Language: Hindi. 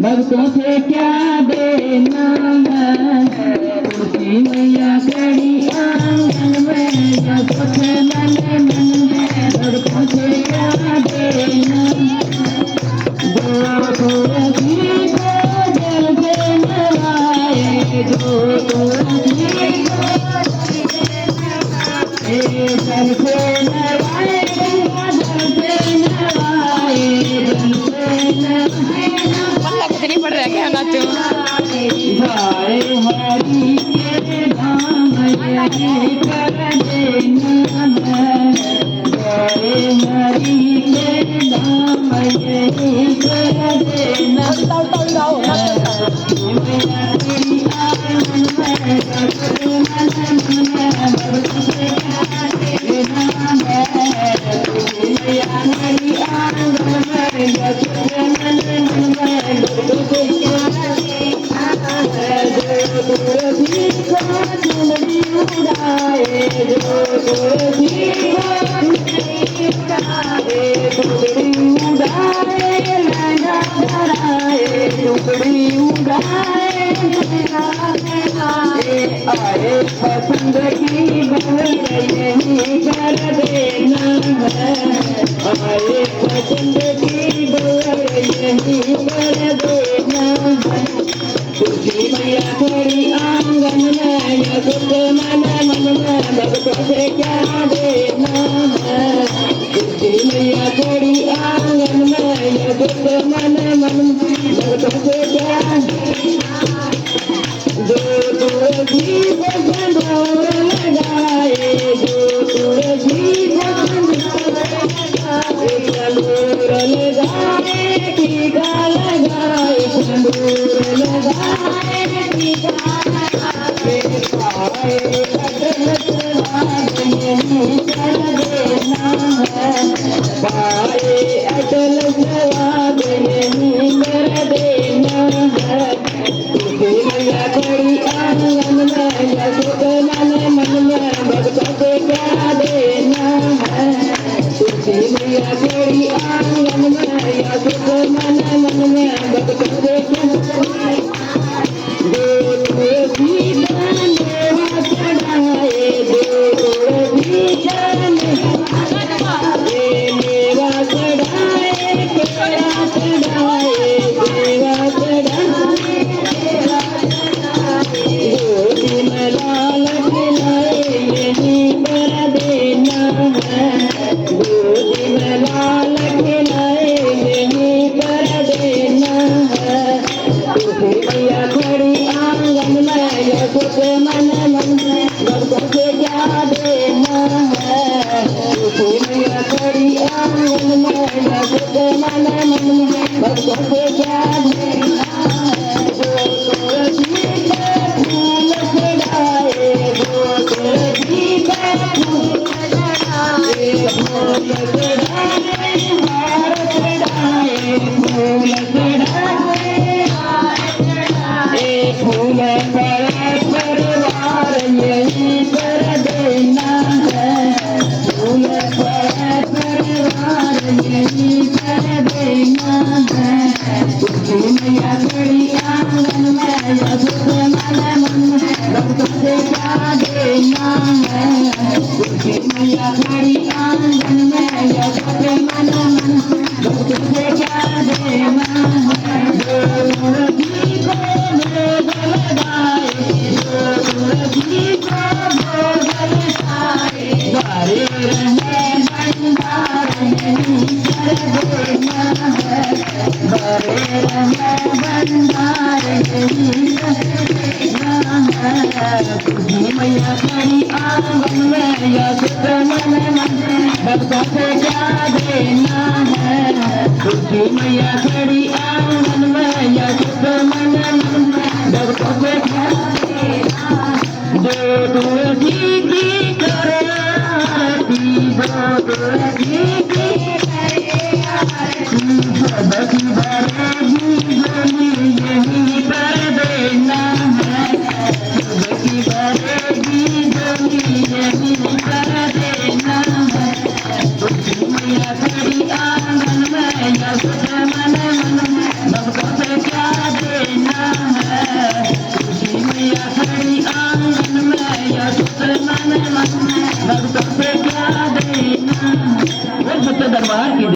भक्तों से क्या देना है, तुलसी मैया खड़ी आंगन में, जब से मन मन में, भक्तों से क्या देना, जो तुलसी को जल से नवाए, जो तुलसी को जल से नवाए, जल से नवाए, जल से नवाए, नहीं पड़ रहा क्या नाचो भाई हरि के धाम यही कर देना है, जय हरि के धाम यही कर देना, आए पसंद की बन यही कर देना है, आए पसंद की बन यही कर देना है, तुलसी मैया खड़ी आंगन में, सुख मन मन में, भक्तों से क्या देना है, तुलसी मैया खड़ी आंगन में, सुख मन मन में, भक्तों से क्या देना, जो तुलसी को सिंदूर लगाए, जो तुलसी को सिंदूर लगाए, टीका लगाए, सिंदूर लगाए, टीका लगाए, पाए अटल जवाब यही कर देना है, तुलसी मैया खड़ी आंगन में, सुख मन मन में, भक्तों से क्या देना है, तुलसी मैया खड़ी आंगन में, सुख मन मन में, भक्तों से क्या, जो तुलसी का मेवा चढ़ाए, जो तुलसी का मेवा चढ़ाए, केला चढ़ाए, मेवा चढ़ाए, लाल खिलाए यही कर देना है, गोदी में लाल खिलाए यही कर देना है, तुलसी मैया खड़ी आंगन में, सुख मन मन में, भक्तों से क्या देना है, तुलसी मैया खड़ी आंगन में, सुख मन मन में, भक्तों से क्या देना है, जो तुलसी के फूल चढ़ाए, जो तुलसी के फूल चढ़ाए, फूल चढ़ाए, हार चढ़ाए, फूल चढ़ाए, फूल पर परिवार यही कर देना है, फूल पर परिवार यही कर देना है, तुलसी मैया खड़ी आंगन में, सुख मन मन में, भक्तों से क्या देना है, तुलसी मैया खड़ी आंगन में, सुख मन मन, भक्तों से क्या देना है, जो तुलसी को भोग लगाए, जो तुलसी को भोग लगाए, भरे रहे भंडार यही कर देना है, भरे रहे भंडार यही कर देना है, तुलसी मैया खड़ी आंगन में, सुख मन मन, भक्तों से क्या देना है, तुलसी मैया खड़ी आंगन में, सुख मन मन, भक्तों से क्या देना, जो तुलसी की करे आरती, जो तुलसी की करे आरती, सबकी भरेगी झोली यही कर देना है, सबकी भरेगी झोली यही कर देना है, तुलसी मैया खड़ी आंगन में, सुख मन मन, भक्तों से क्या लड़कों से क्या देना। बोल सच्चे दरबार की